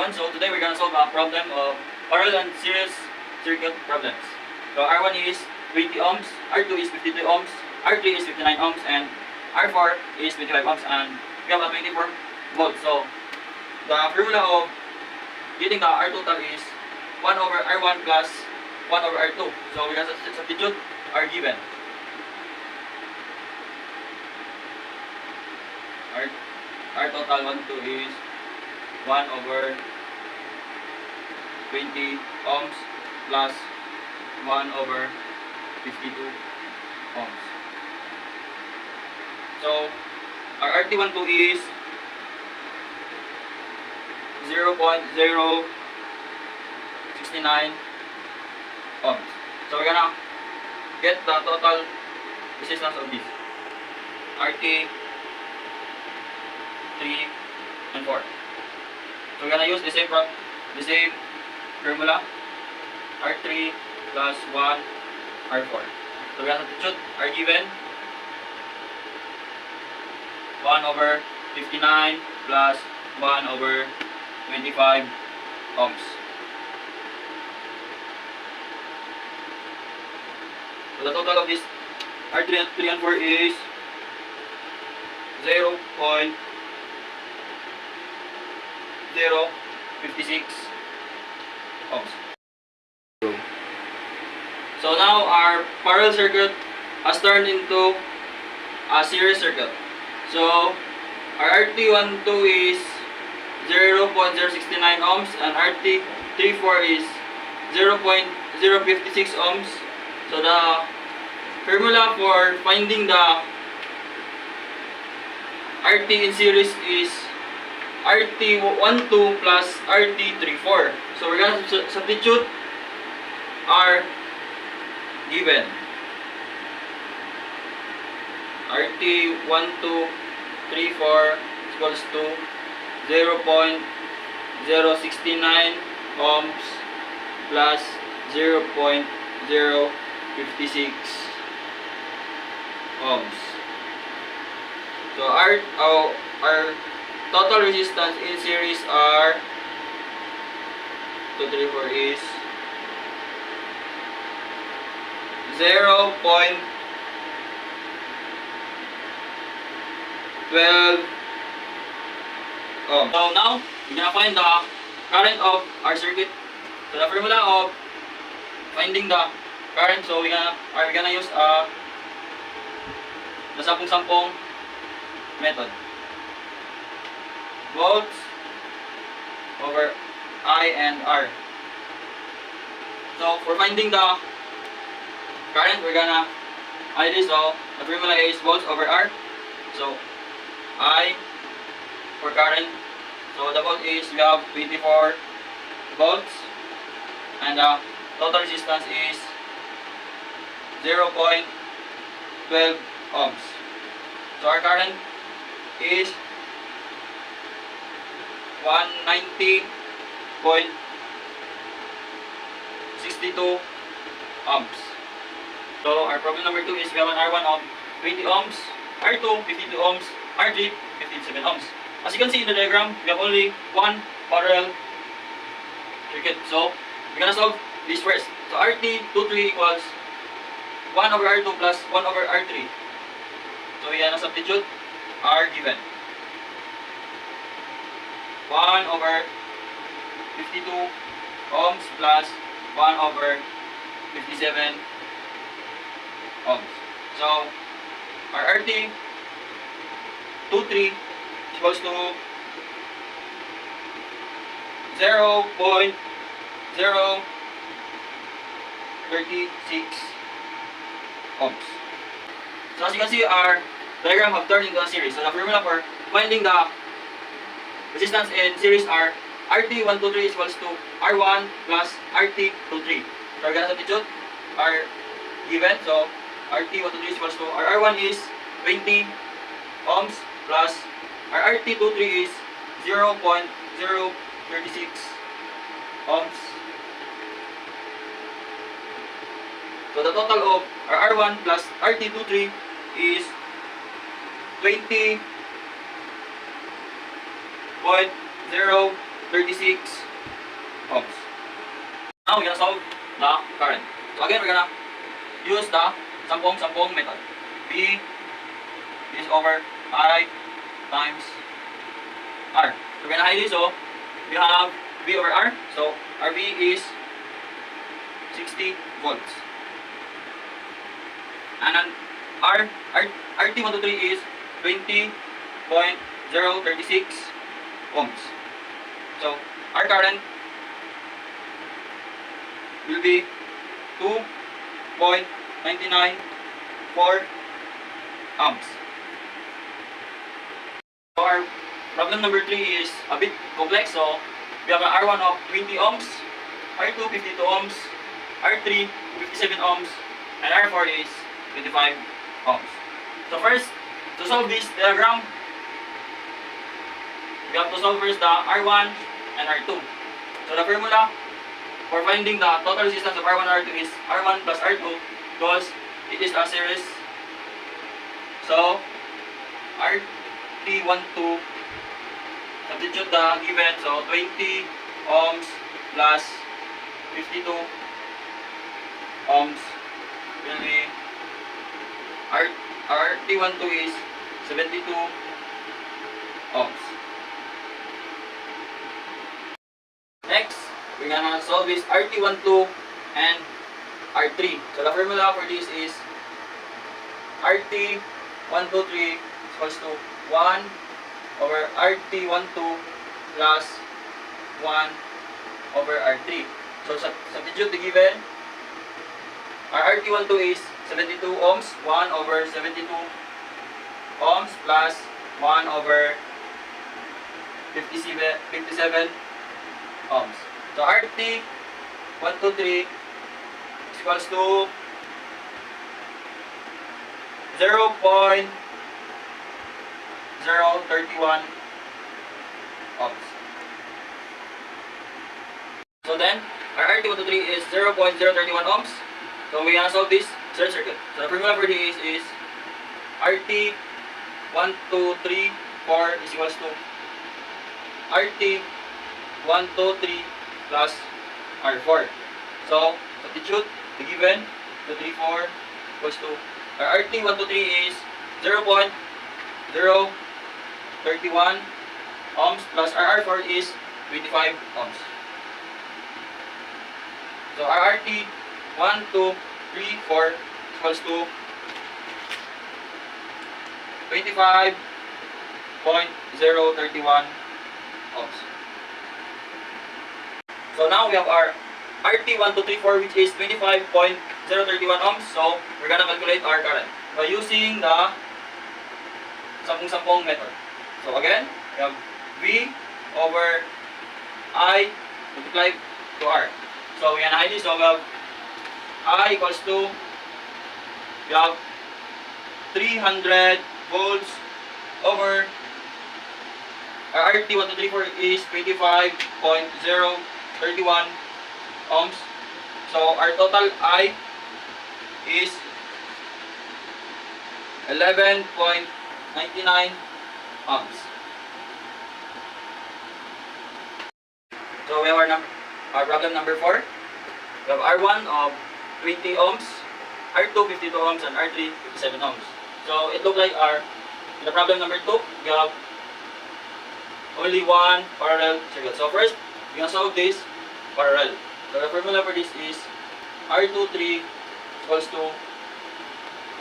everyone. So today we're gonna solve a problem of parallel and series circuit problems. So R1 is 20 ohms, R2 is 52 ohms, R3 is 59 ohms, and R4 is 25 ohms, and we have a 24 volts. So the formula of getting the R total is 1 over R1 plus 1 over R2. So we can substitute R given. R total 1, 2 is 1 over 20 ohms plus 1 over 52 ohms. So our RT12 is 0.069 ohms. So we're gonna get the total resistance of this. RT 3 and 4. So we're gonna use the same formula. R3 plus 1 R4. So we're gonna substitute R given 1 over 59 plus 1 over 25 ohms. So the total of this R3 and 4 is 0.056 ohms. So now our parallel circuit has turned into a series circuit. So our RT12 is 0.069 ohms and RT34 is 0.056 ohms. So the formula for finding the RT in series is RT12 plus RT34. So we're going to substitute R given. RT1234 equals to 0.069 ohms plus 0.056 ohms. So our total resistance in series are 234 is 0.12 ohms. So now we're gonna find the current of our circuit. So the formula of finding the current, so we're gonna use the sampung-sampung method. Volts over I and R. So for finding the current, we're gonna add this. So the formula is volts over R. So I for current. So the volt is, we have 24 volts, and the total resistance is 0.12 ohms. So our current is 190.62 ohms. So our problem number 2 is we have an R1 of 20 ohms, R2 52 ohms, R3 57 ohms. As you can see in the diagram, we have only one parallel circuit. So we're gonna solve this first. So RT23 equals 1 over R2 plus 1 over R3. So we're gonna substitute R given. 1 over 52 ohms plus 1 over 57 ohms. So our RT23 equals to 0.036 ohms. So as you can see, our diagram have turned into a series. So the formula for finding the resistance in series are RT123 equals to R1 plus RT23. So we're gonna substitute R given. So RT123 equals to our R1 is 20 ohms plus our RT23 is 0.036 ohms. So the total of our R1 plus RT23 is 20.0 36 ohms. Now we're gonna solve the current. So again, we're gonna use the sampung method. V is over I times R. So we're gonna hide this. So we have V over R. So RV is 60 volts. And then RT123 is 20.036 ohms. So our current will be 2.994 amps. So our problem number 3 is a bit complex. So we have an R1 of 20 ohms, R2 52 ohms, R3 57 ohms, and R4 is 25 ohms. So first, to solve this diagram, we have to solve first the R1 and R2. So the formula for finding the total resistance of R1 and R2 is R1 plus R2 because it is a series. So RT12, substitute the given, so 20 ohms plus 52 ohms will be RT12 is 72 ohms. Next, we're gonna solve this RT12 and R3. So the formula for this is RT123 equals to 1 over RT12 plus 1 over R3. So substitute the given. Our RT12 is 72 ohms, 1 over 72 ohms plus 1 over 57 ohms. So RT123 equals to 0.031 ohms. So then, our RT123 is 0.031 ohms. So we gonna solve this third circuit. So the formula for this is RT1234 is equals to RT123 plus R4. So substitute the given, 234 equals to our RT123 is 0.031 ohms plus our R4 is 25 ohms. So our RT1234 equals to 25.031 ohms. So now we have our RT1234 which is 25.031 ohms. So we're gonna calculate our current by using the sampung method. So again, we have V over I multiplied to R. So we gonna hide this. So we have I equals to, we have 300 volts over our RT1234 is 25.031 ohms. So our total I is 11.99 ohms. So we have our problem number 4. We have R1 of 20 ohms, R2 52 ohms, and R3 57 ohms. So it looks like in the problem number 2, we have only one parallel circuit. So first, we gonna solve this parallel. So the formula for this is R23 equals to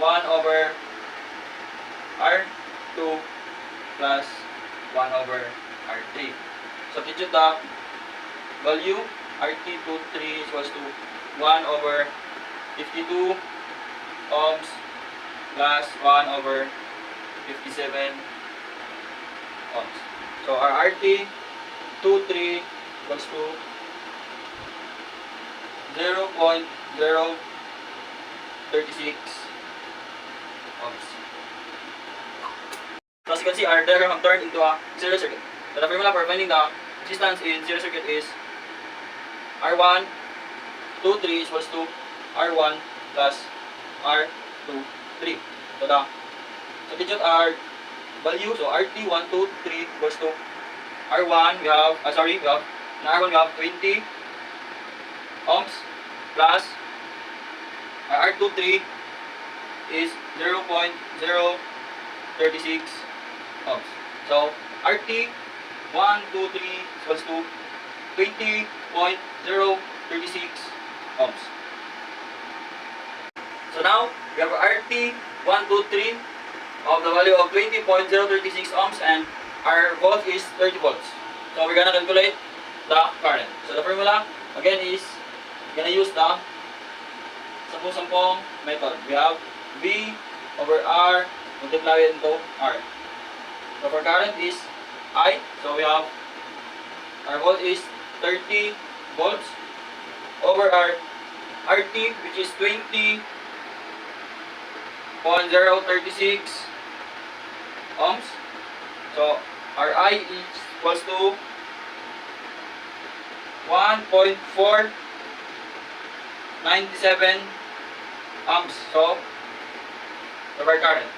1 over R2 plus 1 over R3. Substitute the value. RT23 equals to 1 over 52 ohms plus 1 over 57 ohms. So our RT23 equals to 0.036 ohms. So as you can see, our diagram have turned into a serial circuit. So the formula for finding the resistance in serial circuit is R1 23 equals to R1 plus R23. So the substitute our value, so RT123 equals to R1 we have, we have, in R1 we have 20 ohms plus R23 is 0.036 ohms. So RT 1, 2, 3 equals to 20.036 ohms. So now we have RT 1, 2, 3 of the value of 20.036 ohms and our volt is 30 volts. So we're gonna calculate the current. So the formula again is gonna use the sampung-sampung method. We have V over R multiplied into R. So for current is I. So we have our volt is 30 volts over our RT which is 20.036 ohms. So our I is equals to 1.497 amps. So, our current.